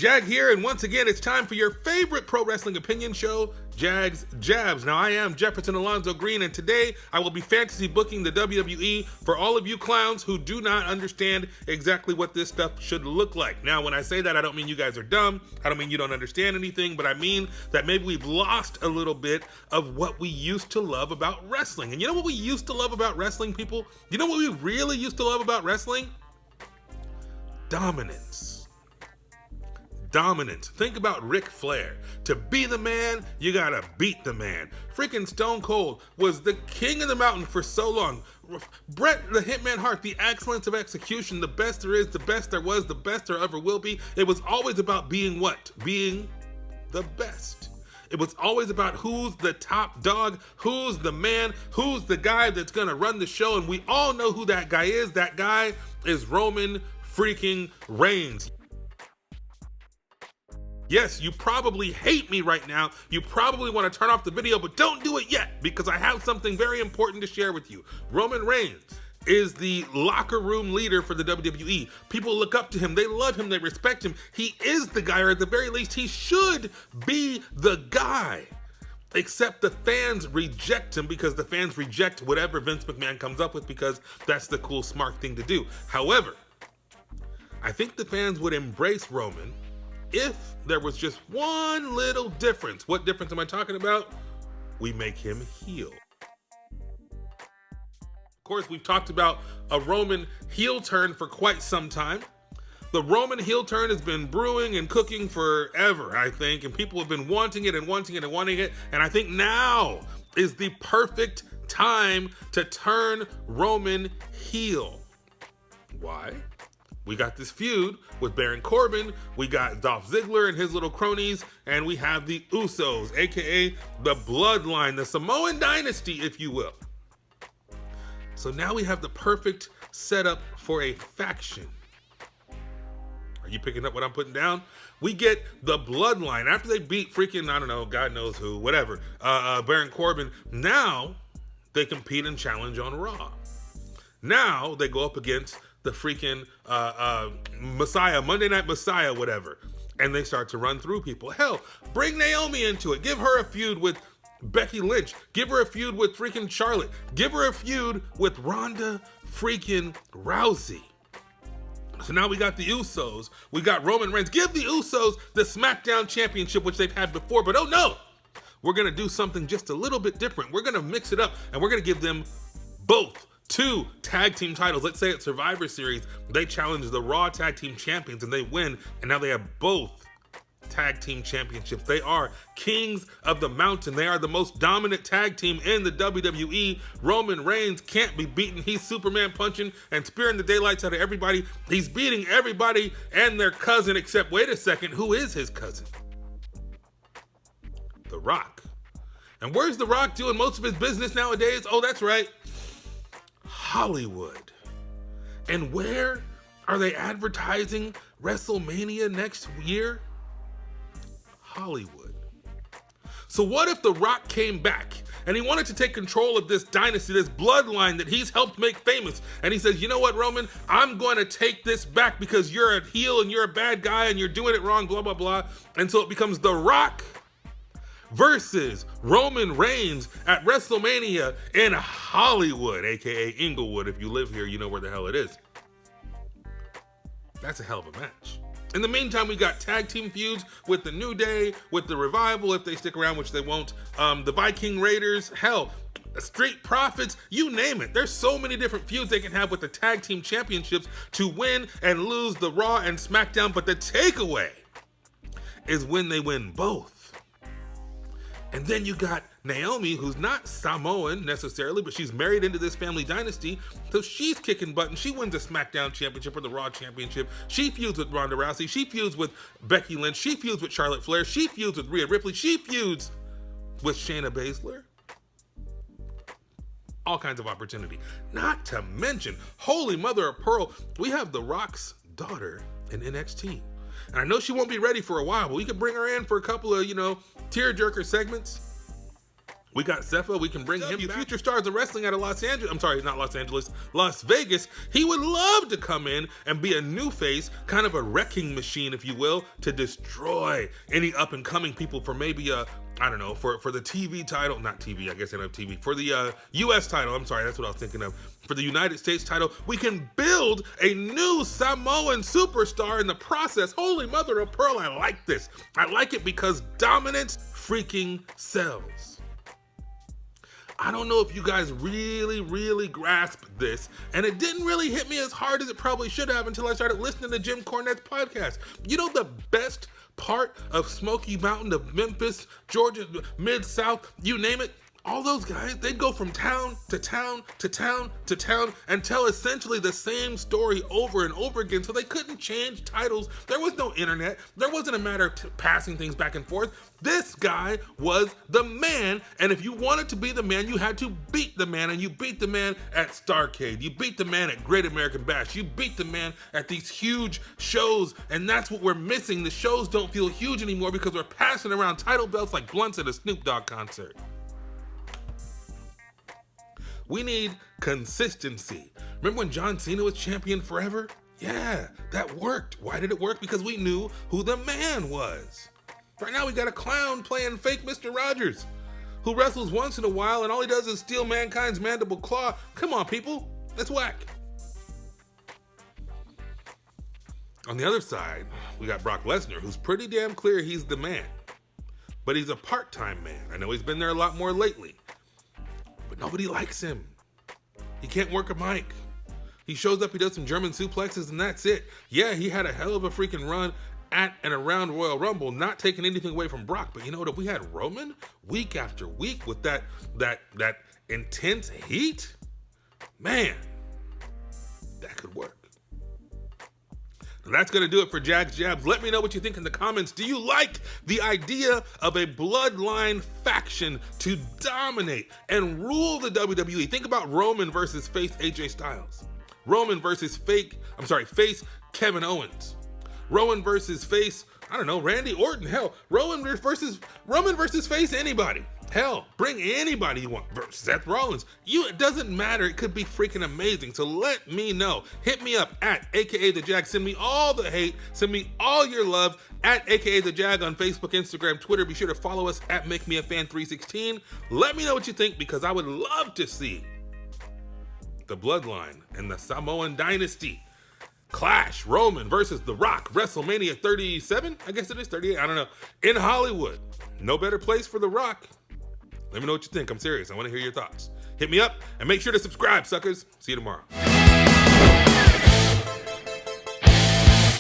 Jag here, and once again, it's time for your favorite pro wrestling opinion show, Jags Jabs. Now, I am Jefferson Alonzo Green, and today I will be fantasy booking the WWE for all of you clowns who do not understand exactly what this stuff should look like. Now, when I say that, I don't mean you guys are dumb. I don't mean you don't understand anything, but I mean that maybe we've lost a little bit of what we used to love about wrestling. And you know what we used to love about wrestling, people? You know what we really used to love about wrestling? Dominance. Dominance. Think about Ric Flair. To be the man, you gotta beat the man. Freaking Stone Cold was the king of the mountain for so long. Bret the Hitman Hart, the excellence of execution, the best there is, the best there was, the best there ever will be. It was always about being what? Being the best. It was always about who's the top dog, who's the man, who's the guy that's gonna run the show, and we all know who that guy is. That guy is Roman freaking Reigns. Yes, you probably hate me right now. You probably want to turn off the video, but don't do it yet because I have something very important to share with you. Roman Reigns is the locker room leader for the WWE. People look up to him. They love him. They respect him. He is the guy, or at the very least, he should be the guy. Except the fans reject him because the fans reject whatever Vince McMahon comes up with because that's the cool, smart thing to do. However, I think the fans would embrace Roman if there was just one little difference. What difference am I talking about? We make him heel. Of course, we've talked about a Roman heel turn for quite some time. The Roman heel turn has been brewing and cooking forever, I think, and people have been wanting it and wanting it and wanting it, and I think now is the perfect time to turn Roman heel. Why? We got this feud with Baron Corbin, we got Dolph Ziggler and his little cronies, and we have the Usos, aka the Bloodline, the Samoan dynasty, if you will. So now we have the perfect setup for a faction. Are you picking up what I'm putting down? We get the Bloodline after they beat freaking, I don't know, God knows who, whatever, Baron Corbin. Now they compete and challenge on Raw. Now they go up against the freaking Messiah, Monday Night Messiah, whatever. And they start to run through people. Hell, bring Naomi into it. Give her a feud with Becky Lynch. Give her a feud with freaking Charlotte. Give her a feud with Ronda freaking Rousey. So now we got the Usos. We got Roman Reigns. Give the Usos the SmackDown Championship, which they've had before. But oh no, we're going to do something just a little bit different. We're going to mix it up and we're going to give them both 2 tag team titles. Let's say at Survivor Series, they challenge the Raw Tag Team Champions and they win. And now they have both tag team championships. They are kings of the mountain. They are the most dominant tag team in the WWE. Roman Reigns can't be beaten. He's Superman punching and spearing the daylights out of everybody. He's beating everybody and their cousin, except wait a second, who is his cousin? The Rock. And where's The Rock doing most of his business nowadays? Oh, that's right, Hollywood. And where are they advertising WrestleMania next year? Hollywood. So what if The Rock came back and he wanted to take control of this dynasty, this bloodline that he's helped make famous, and he says, you know what, Roman, I'm going to take this back because you're a heel and you're a bad guy and you're doing it wrong, blah, blah, blah. And so it becomes The Rock versus Roman Reigns at WrestleMania in Hollywood, aka Inglewood. If you live here, you know where the hell it is. That's a hell of a match. In the meantime, we got tag team feuds with the New Day, with the Revival, if they stick around, which they won't, the Viking Raiders, hell, Street Profits, you name it. There's so many different feuds they can have with the tag team championships to win and lose the Raw and SmackDown, but the takeaway is when they win both. And then you got Naomi, who's not Samoan necessarily, but she's married into this family dynasty. So she's kicking butt and she wins the SmackDown Championship or the Raw Championship. She feuds with Ronda Rousey. She feuds with Becky Lynch. She feuds with Charlotte Flair. She feuds with Rhea Ripley. She feuds with Shayna Baszler. All kinds of opportunity. Not to mention, holy mother of pearl, we have The Rock's daughter in NXT. And I know she won't be ready for a while, but we could bring her in for a couple of, tearjerker segments. We got Zephyr. We can bring him back. Future stars of wrestling out of Los Angeles. I'm sorry, not Los Angeles. Las Vegas. He would love to come in and be a new face, kind of a wrecking machine, if you will, to destroy any up-and-coming people for maybe I don't know, for the TV title, not TV, I guess they don't have TV, for the US title, I'm sorry, that's what I was thinking of. For the United States title, we can build a new Samoan superstar in the process. Holy mother of pearl, I like this. I like it because dominance freaking sells. I don't know if you guys really grasped this, and it didn't really hit me as hard as it probably should have until I started listening to Jim Cornette's podcast. You know the best part of Smoky Mountain, of Memphis, Georgia, Mid-South, you name it? All those guys, they go from town to town to town to town and tell essentially the same story over and over again, so they couldn't change titles. There was no internet. There wasn't a matter of passing things back and forth. This guy was the man, and if you wanted to be the man, you had to beat the man, and you beat the man at Starrcade. You beat the man at Great American Bash. You beat the man at these huge shows, and that's what we're missing. The shows don't feel huge anymore because we're passing around title belts like blunts at a Snoop Dogg concert. We need consistency. Remember when John Cena was champion forever? Yeah, that worked. Why did it work? Because we knew who the man was. Right now we got a clown playing fake Mr. Rogers, who wrestles once in a while and all he does is steal mankind's mandible claw. Come on, people, that's whack. On the other side, we got Brock Lesnar, who's pretty damn clear he's the man. But he's a part-time man. I know he's been there a lot more lately. But nobody likes him. He can't work a mic. He shows up, he does some German suplexes, and that's it. Yeah, he had a hell of a freaking run at and around Royal Rumble, not taking anything away from Brock. But you know what? If we had Roman week after week with that intense heat, man, that could work. That's going to do it for Jags Jabs. Let me know what you think in the comments. Do you like the idea of a bloodline faction to dominate and rule the WWE? Think about Roman versus face AJ Styles. Roman versus face Kevin Owens. Roman versus face, I don't know, Randy Orton. Hell, Roman versus face anybody. Hell, bring anybody you want. Seth Rollins. It doesn't matter. It could be freaking amazing. So let me know. Hit me up at AKA The Jag. Send me all the hate. Send me all your love at AKA The Jag on Facebook, Instagram, Twitter. Be sure to follow us at MakeMeAFan316. Let me know what you think because I would love to see the Bloodline and the Samoan Dynasty clash. Roman versus The Rock. WrestleMania 37? I guess it is 38. I don't know. In Hollywood. No better place for The Rock. Let me know what you think. I'm serious. I want to hear your thoughts. Hit me up and make sure to subscribe, suckers. See you tomorrow.